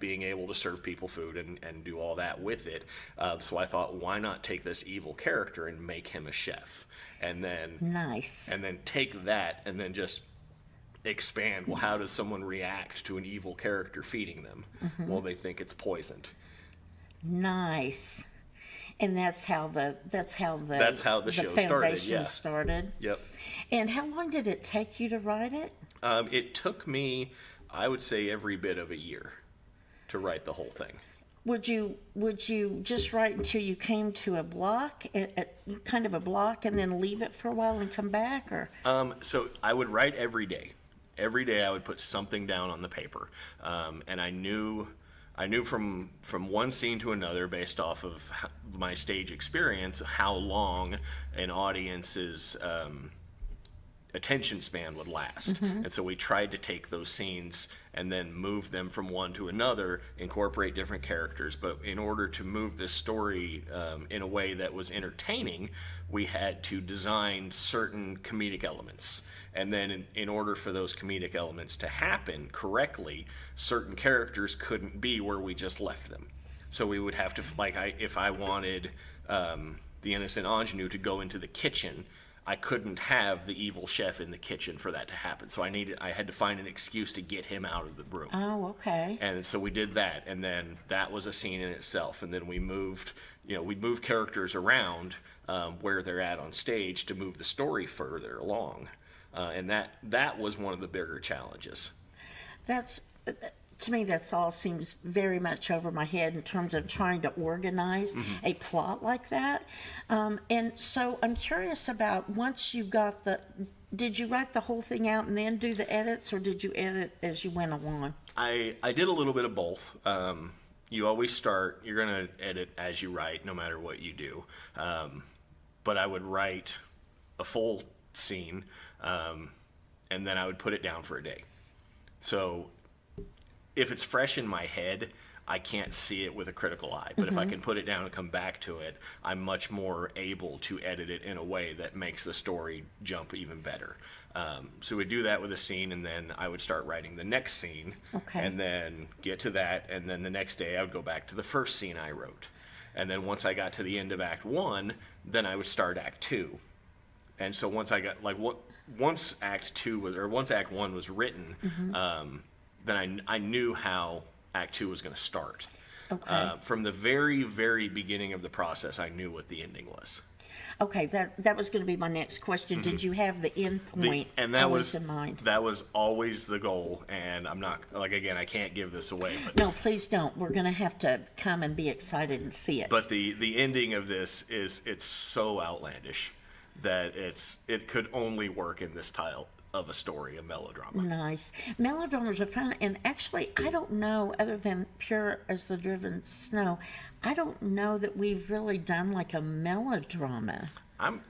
being able to serve people food and do all that with it. So I thought, why not take this evil character and make him a chef? And then nice. And then take that and then just expand. Well, how does someone react to an evil character feeding them? Well, they think it's poisoned. Nice. And that's how the show foundation started. Yep. And how long did it take you to write it? It took me, I would say, every bit of a year to write the whole thing. Would you just write until you came to a block, kind of a block, and then leave it for a while and come back, or? So I would write every day. Every day I would put something down on the paper, and I knew from one scene to another, based off of my stage experience, how long an audience's attention span would last. And so we tried to take those scenes and then move them from one to another, incorporate different characters. But in order to move this story in a way that was entertaining, we had to design certain comedic elements. And then in order for those comedic elements to happen correctly, certain characters couldn't be where we just left them. So we would have to, if I wanted the innocent ingenue to go into the kitchen, I couldn't have the evil chef in the kitchen for that to happen. So I had to find an excuse to get him out of the room. Oh, okay. And so we did that, and then that was a scene in itself. And then we moved characters around where they're at on stage to move the story further along. And that was one of the bigger challenges. To me, that's all seems very much over my head in terms of trying to organize a plot like that. And so I'm curious about, once you got did you write the whole thing out and then do the edits, or did you edit as you went along? I did a little bit of both. You always start, you're going to edit as you write, no matter what you do. But I would write a full scene, and then I would put it down for a day. So if it's fresh in my head, I can't see it with a critical eye. But if I can put it down and come back to it, I'm much more able to edit it in a way that makes the story jump even better. So we'd do that with a scene, and then I would start writing the next scene, and then get to that, and then the next day I would go back to the first scene I wrote. And then once I got to the end of Act 1, then I would start Act 2. And so once I got, once Act 1 was written, then I knew how Act 2 was going to start. Okay. From the very, very beginning of the process, I knew what the ending was. Okay, that was going to be my next question. Did you have the end point always in mind? That was always the goal, and I'm not, again, I can't give this away. But no, please don't. We're going to have to come and be excited and see it. But the ending of this it's so outlandish that it could only work in this style of a story, a melodrama. Nice. Melodramas are fun, and actually, I don't know, other than Pure as the Driven Snow, I don't know that we've really done like a melodrama.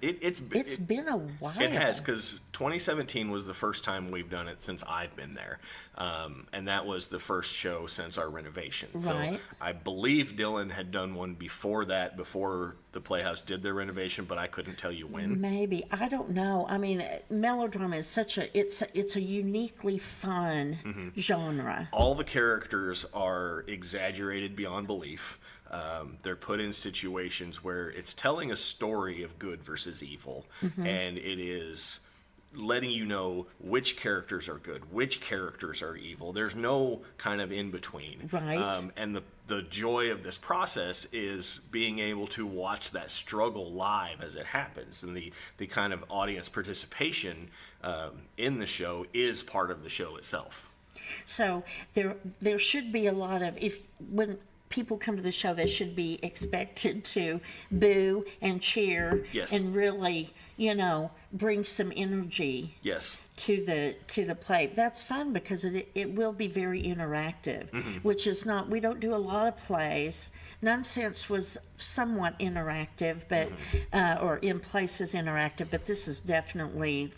It's been a while. It has, because 2017 was the first time we've done it since I've been there, and that was the first show since our renovation. Right. So I believe Dylan had done one before that, before the Playhouse did their renovation, but I couldn't tell you when. Maybe, I don't know. I mean, melodrama is it's a uniquely fun genre. All the characters are exaggerated beyond belief. They're put in situations where it's telling a story of good versus evil, and it is letting you know which characters are good, which characters are evil. There's no kind of in between. Right. And the joy of this process is being able to watch that struggle live as it happens, and the kind of audience participation in the show is part of the show itself. So there should be a lot of, when people come to the show, they should be expected to boo and cheer, and really, bring some energy to the play. That's fun because it will be very interactive, which is not, we don't do a lot of plays. Nonsense was somewhat interactive, but or in places interactive, but this is definitely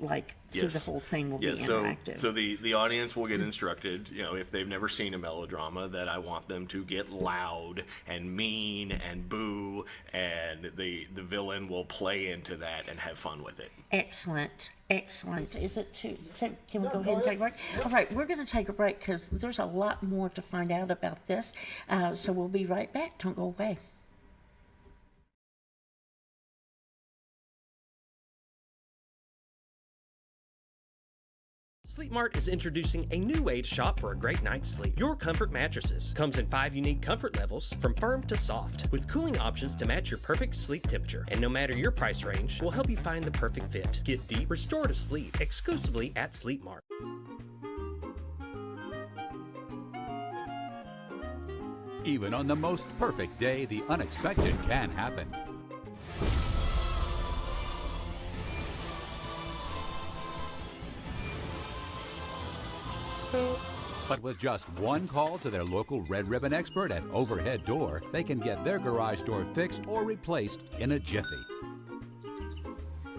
through the whole thing will be interactive. So the audience will get instructed, if they've never seen a melodrama, that I want them to get loud and mean and boo, and the villain will play into that and have fun with it. Excellent. Is it too? So can we go ahead and take a break? All right, we're going to take a break because there's a lot more to find out about this. So we'll be right back. Don't go away. Sleep Mart is introducing a new way to shop for a great night's sleep. Your Comfort Mattresses comes in 5 unique comfort levels, from firm to soft, with cooling options to match your perfect sleep temperature. And no matter your price range, we'll help you find the perfect fit. Get deep, restorative sleep exclusively at Sleep Mart. Even on the most perfect day, the unexpected can happen. But with just one call to their local Red Ribbon expert at Overhead Door, they can get their garage door fixed or replaced in a jiffy.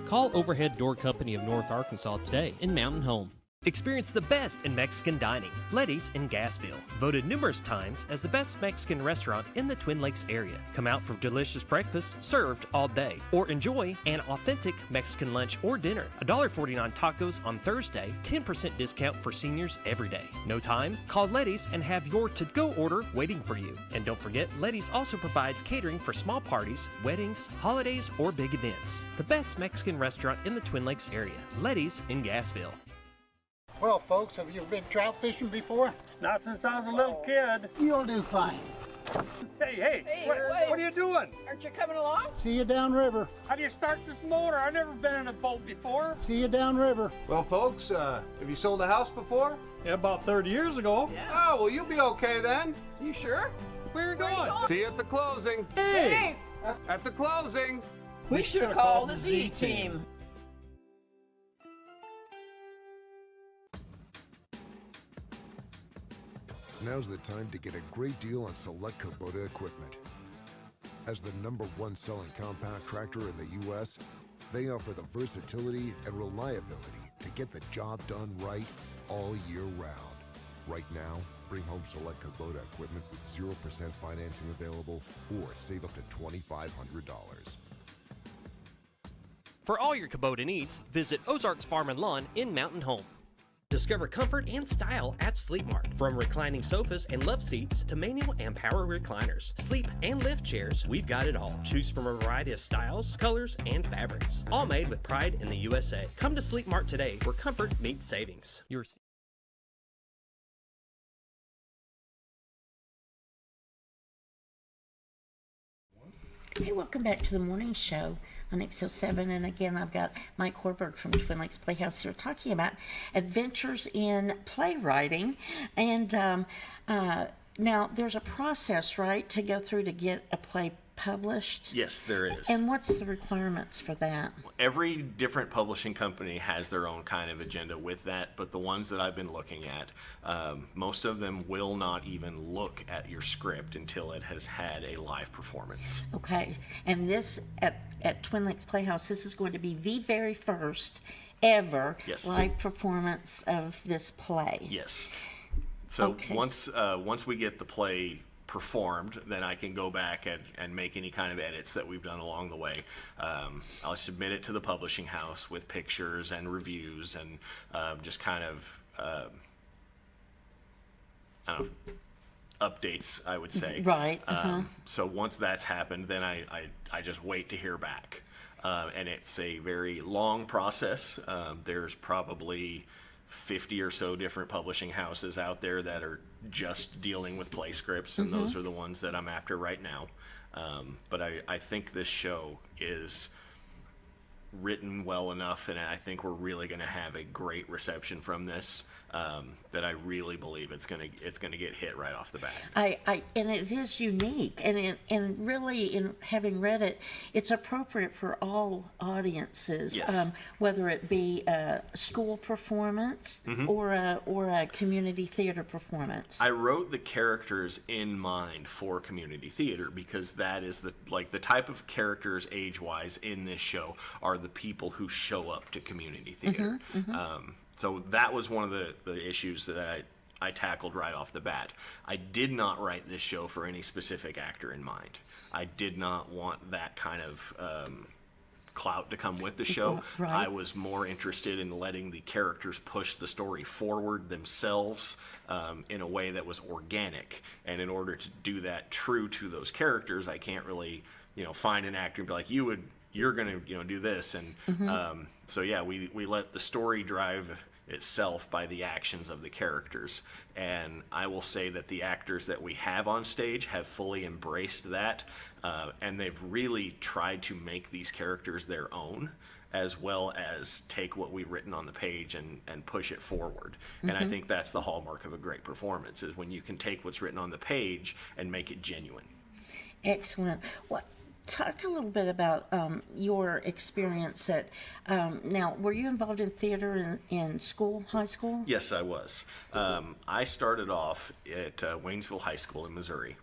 Call Overhead Door Company of North Arkansas today in Mountain Home. Experience the best in Mexican dining. Letty's in Gassville. Voted numerous times as the best Mexican restaurant in the Twin Lakes area. Come out for delicious breakfast served all day. Or enjoy an authentic Mexican lunch or dinner. $1.49 tacos on Thursday. 10% discount for seniors every day. No time? Call Letty's and have your to-go order waiting for you. And don't forget, Letty's also provides catering for small parties, weddings, holidays, or big events. The best Mexican restaurant in the Twin Lakes area. Letty's in Gassville. Well, folks, have you been trout fishing before? Not since I was a little kid. You'll do fine. Hey, what are you doing? Aren't you coming along? See you downriver. How do you start this motor? I've never been in a boat before. See you downriver. Well, folks, have you sold a house before? Yeah, about 30 years ago. Yeah. Oh, well, you'll be okay then. You sure? Where are you going? See you at the closing. Hey! At the closing. We should have called the Z-Team. Now's the time to get a great deal on select Kubota equipment. As the #1 selling compact tractor in the U.S., they offer the versatility and reliability to get the job done right all year round. Right now, bring home select Kubota equipment with 0% financing available or save up to $2,500. For all your Kubota needs, visit Ozarks Farm and Lawn in Mountain Home. Discover comfort and style at Sleep Mart. From reclining sofas and love seats to manual and power recliners, sleep and lift chairs, we've got it all. Choose from a variety of styles, colors, and fabrics. All made with pride in the USA. Come to Sleep Mart today where comfort meets savings. Hey, welcome back to the morning show on XL7. And again, I've got Mike Horberg from Twin Lakes Playhouse here talking about adventures in playwriting. And now there's a process, right, to go through to get a play published? Yes, there is. And what's the requirements for that? Every different publishing company has their own kind of agenda with that, but the ones that I've been looking at, most of them will not even look at your script until it has had a live performance. Okay, and this, at Twin Lakes Playhouse, this is going to be the very first ever live performance of this play. Yes. So once we get the play performed, then I can go back and make any kind of edits that we've done along the way. I'll submit it to the publishing house with pictures and reviews and just kind of I don't know, updates, I would say. Right. So once that's happened, then I just wait to hear back. And it's a very long process. There's probably 50 or so different publishing houses out there that are just dealing with play scripts, and those are the ones that I'm after right now. But I think this show is written well enough, and I think we're really going to have a great reception from this, that I really believe it's going to get hit right off the bat. And it is unique, and really, in having read it, it's appropriate for all audiences, whether it be a school performance or a community theater performance. I wrote the characters in mind for community theater because that is the type of characters age-wise in this show are the people who show up to community theater. So that was one of the issues that I tackled right off the bat. I did not write this show for any specific actor in mind. I did not want that kind of clout to come with the show. I was more interested in letting the characters push the story forward themselves in a way that was organic. And in order to do that true to those characters, I can't really, find an actor and be like, you're going to do this. And so yeah, we let the story drive itself by the actions of the characters. And I will say that the actors that we have on stage have fully embraced that, and they've really tried to make these characters their own, as well as take what we've written on the page and push it forward. And I think that's the hallmark of a great performance, is when you can take what's written on the page and make it genuine. Excellent. Talk a little bit about your experience at, now, were you involved in theater in school, high school? Yes, I was. I started off at Waynesville High School in Missouri,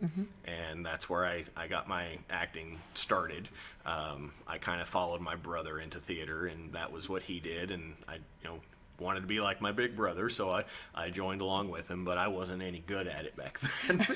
and that's where I got my acting started. I kind of followed my brother into theater, and that was what he did, and I wanted to be like my big brother, so I joined along with him, but I wasn't any good at it back then.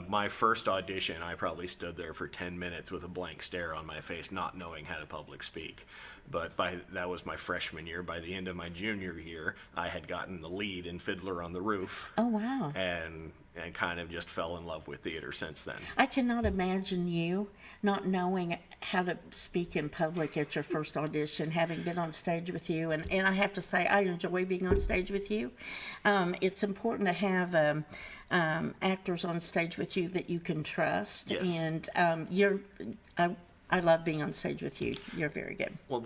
My first audition, I probably stood there for 10 minutes with a blank stare on my face, not knowing how to public speak. But that was my freshman year. By the end of my junior year, I had gotten the lead in Fiddler on the Roof. Oh, wow. And kind of just fell in love with theater since then. I cannot imagine you not knowing how to speak in public at your first audition, having been on stage with you. And I have to say, I enjoy being on stage with you. It's important to have actors on stage with you that you can trust. Yes. And I love being on stage with you. You're very good. Well,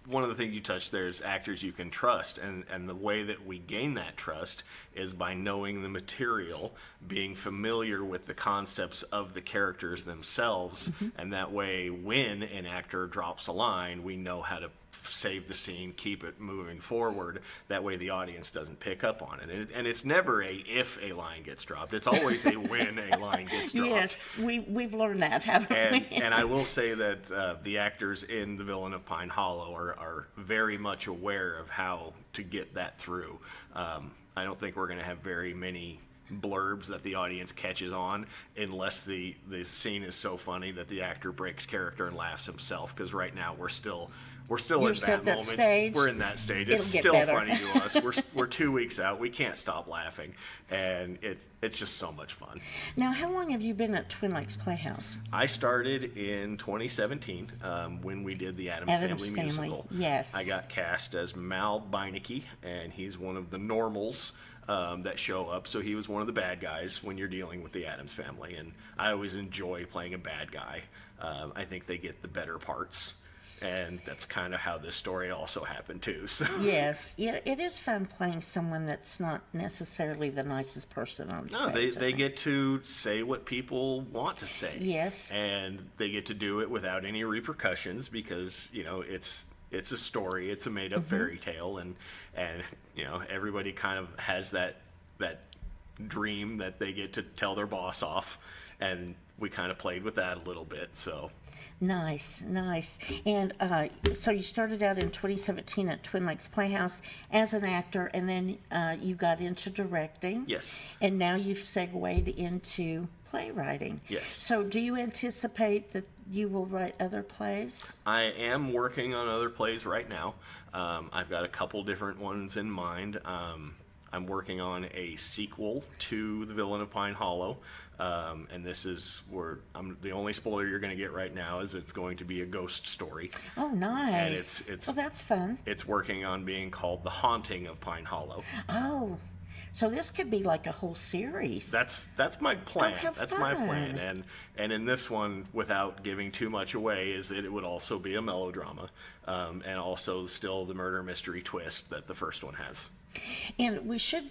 one of the things you touched there is actors you can trust, and the way that we gain that trust is by knowing the material, being familiar with the concepts of the characters themselves, and that way when an actor drops a line, we know how to save the scene, keep it moving forward. That way the audience doesn't pick up on it. And it's never a if a line gets dropped. It's always a when a line gets dropped. Yes, we've learned that, haven't we? And I will say that the actors in The Villain of Pine Hollow are very much aware of how to get that through. I don't think we're going to have very many blurbs that the audience catches on unless the scene is so funny that the actor breaks character and laughs himself, because right now we're still You're in that moment. stage. We're in that stage. It'll It's get still better. funny to us. We're 2 weeks out. We can't stop laughing, and it's just so much fun. Now, how long have you been at Twin Lakes Playhouse? I started in 2017 when we did the Addams Family musical. Yes. I got cast as Mal Beinecke, and he's one of the normals that show up. So he was one of the bad guys when you're dealing with the Addams Family, and I always enjoy playing a bad guy. I think they get the better parts. And that's kind of how this story also happened too. So. Yes, yeah, it is fun playing someone that's not necessarily the nicest person on stage. No, they get to say what people want to say. Yes. And they get to do it without any repercussions because, it's a story, it's a made-up fairy tale, and everybody kind of has that dream that they get to tell their boss off, and we kind of played with that a little bit, so. Nice. And so you started out in 2017 at Twin Lakes Playhouse as an actor, and then you got into directing. Yes. And now you've segued into playwriting. Yes. So do you anticipate that you will write other plays? I am working on other plays right now. I've got a couple different ones in mind. I'm working on a sequel to The Villain of Pine Hollow, and this is where the only spoiler you're going to get right now is it's going to be a ghost story. Oh, nice. And it's well, that's fun. It's working on being called The Haunting of Pine Hollow. Oh, so this could be like a whole series. That's my plan. Oh, how That's fun. my plan. And in this one, without giving too much away, is that it would also be a melodrama, and also still the murder mystery twist that the first one has. And we should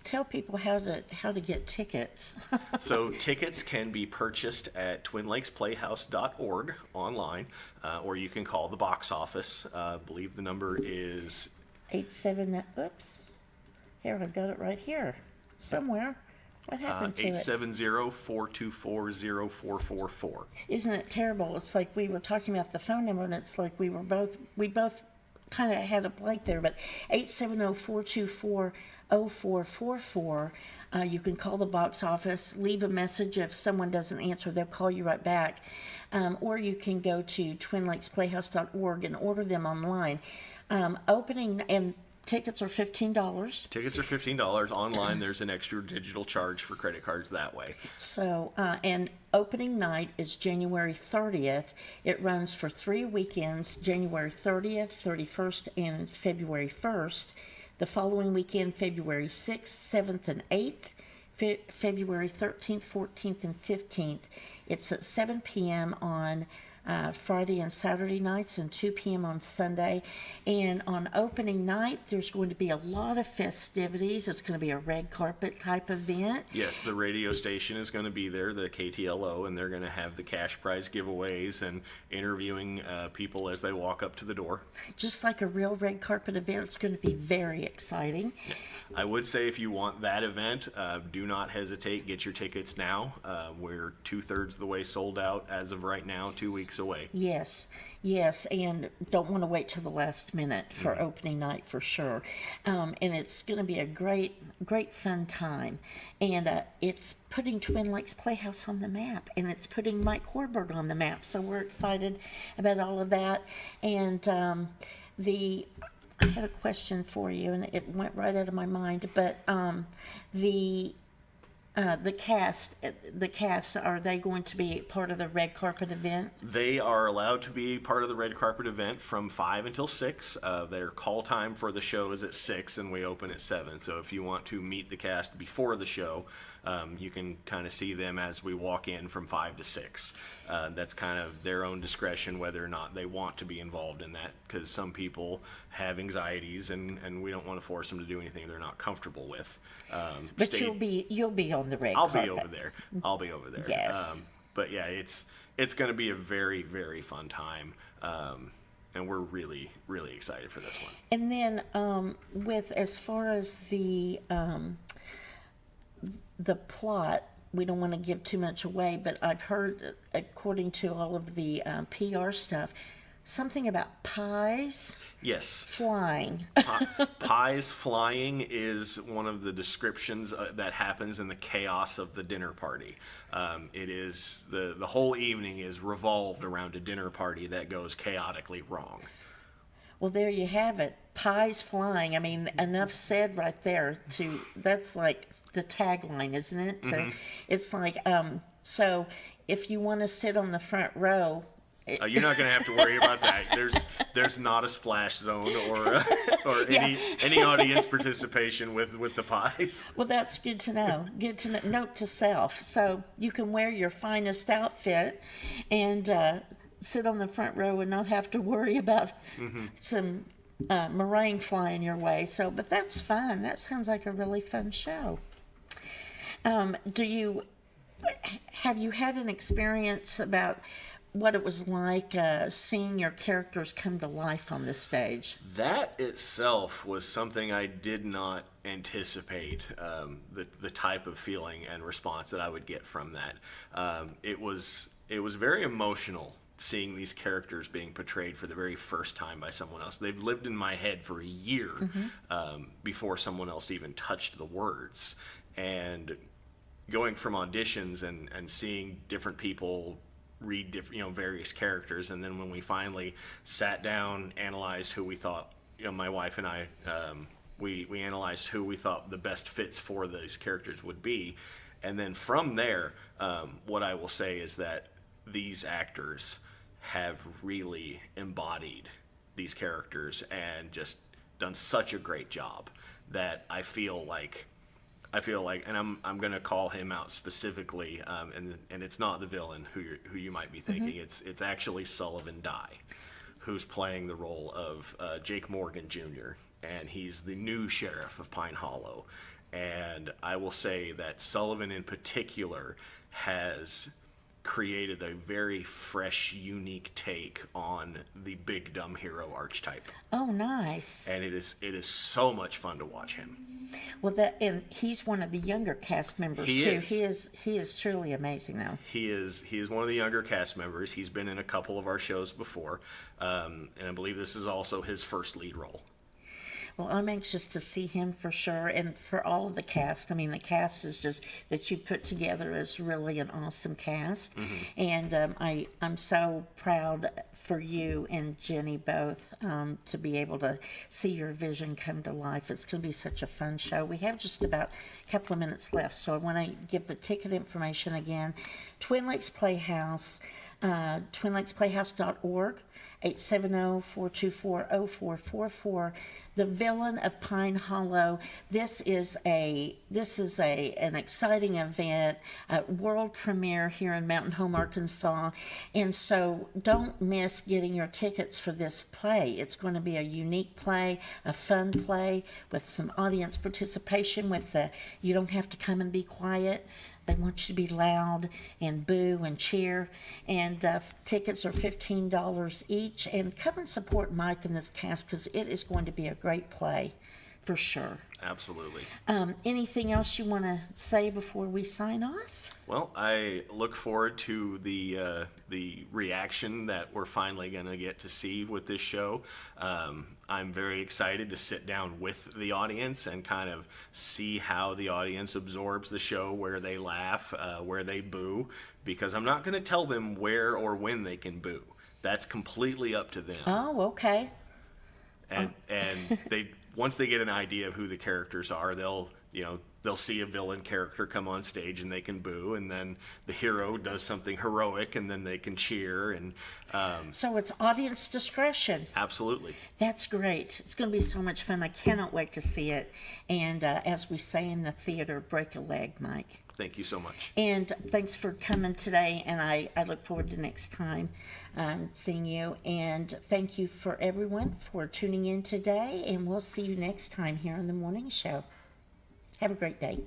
tell people how to get tickets. So tickets can be purchased at twinlakesplayhouse.org online, or you can call the box office. I believe the number is 87. Oops. Here, I've got it right here somewhere. What happened to it? 870-424-0444. Isn't it terrible? It's like we were talking about the phone number, and it's like we both kind of had a blank there, but 870-424-0444. You can call the box office, leave a message. If someone doesn't answer, they'll call you right back. Or you can go to twinlakesplayhouse.org and order them online. Opening and tickets are $15. Tickets are $15. Online, there's an extra digital charge for credit cards that way. So, and opening night is January 30th. It runs for 3 weekends, January 30th, 31st, and February 1st. The following weekend, February 6th, 7th, and 8th. February 13th, 14th, and 15th. It's at 7 p.m. on Friday and Saturday nights and 2 p.m. on Sunday. And on opening night, there's going to be a lot of festivities. It's going to be a red carpet type event. Yes, the radio station is going to be there, the KTLO, and they're going to have the cash prize giveaways and interviewing people as they walk up to the door. Just like a real red carpet event, it's going to be very exciting. Yeah. I would say if you want that event, do not hesitate. Get your tickets now. We're 2/3 the way sold out as of right now, 2 weeks away. Yes, and don't want to wait till the last minute for opening night for sure. And it's going to be a great fun time. And it's putting Twin Lakes Playhouse on the map, and it's putting Mike Horberg on the map. So we're excited about all of that. And I had a question for you, and it went right out of my mind. But the cast, are they going to be part of the red carpet event? They are allowed to be part of the red carpet event from 5 until 6. Their call time for the show is at 6, and we open at 7. So if you want to meet the cast before the show, you can kind of see them as we walk in from 5 to 6. That's kind of their own discretion whether or not they want to be involved in that, because some people have anxieties, and we don't want to force them to do anything they're not comfortable with. But you'll be on the red carpet. I'll be over there. Yes. But yeah, it's going to be a very, very fun time. And we're really, really excited for this one. And then with as far as the plot, we don't want to give too much away, but I've heard, according to all of the PR stuff, something about pies. Yes. Flying. Pies flying is one of the descriptions that happens in the chaos of the dinner party. It is the whole evening is revolved around a dinner party that goes chaotically wrong. Well, there you have it. Pies flying. I mean, enough said right there. That's like the tagline, isn't it? Mm-hmm. It's like, so if you want to sit on the front row, you're not going to have to worry about that. There's not a splash zone or any audience participation with the pies. Well, that's good to know. Good to know. Note to self. So you can wear your finest outfit and sit on the front row and not have to worry about some meringue flying your way. So, but that's fun. That sounds like a really fun show. Have you had an experience about what it was like seeing your characters come to life on the stage? That itself was something I did not anticipate, the type of feeling and response that I would get from that. It was very emotional seeing these characters being portrayed for the very first time by someone else. They've lived in my head for a year before someone else even touched the words. And going from auditions and seeing different people read different, various characters, and then when we finally sat down, analyzed who we thought, my wife and I, we analyzed who we thought the best fits for those characters would be, and then from there, what I will say is that these actors have really embodied these characters and just done such a great job that I feel like, and I'm going to call him out specifically, and it's not the villain who you might be thinking. It's actually Sullivan Dye, who's playing the role of Jake Morgan Jr., and he's the new sheriff of Pine Hollow. And I will say that Sullivan in particular has created a very fresh, unique take on the big dumb hero archetype. Oh, nice. And it is so much fun to watch him. Well, and he's one of the younger cast members too. He is truly amazing, though. He is one of the younger cast members. He's been in a couple of our shows before, and I believe this is also his first lead role. Well, I'm anxious to see him for sure, and for all of the cast. I mean, the cast is just that you put together is really an awesome cast, and I'm so proud for you and Jenny both to be able to see your vision come to life. It's going to be such a fun show. We have just about a couple of minutes left, so I want to give the ticket information again. Twin Lakes Playhouse, twinlakesplayhouse.org. 870-424-0444. The Villain of Pine Hollow. This is an exciting event, a world premiere here in Mountain Home, Arkansas, and so don't miss getting your tickets for this play. It's going to be a unique play, a fun play with some audience participation. You don't have to come and be quiet. They want you to be loud and boo and cheer. And tickets are $15 each. And come and support Mike and this cast because it is going to be a great play. For sure. Absolutely. Anything else you want to say before we sign off? Well, I look forward to the reaction that we're finally going to get to see with this show. I'm very excited to sit down with the audience and kind of see how the audience absorbs the show, where they laugh, where they boo, because I'm not going to tell them where or when they can boo. That's completely up to them. Oh, okay. And they once they get an idea of who the characters are, they'll see a villain character come on stage and they can boo, and then the hero does something heroic and then they can cheer. And so it's audience discretion. Absolutely. That's great. It's going to be so much fun. I cannot wait to see it. And as we say in the theater, break a leg, Mike. Thank you so much. And thanks for coming today, and I look forward to next time seeing you. And thank you for everyone for tuning in today, and we'll see you next time here on The Morning Show. Have a great day.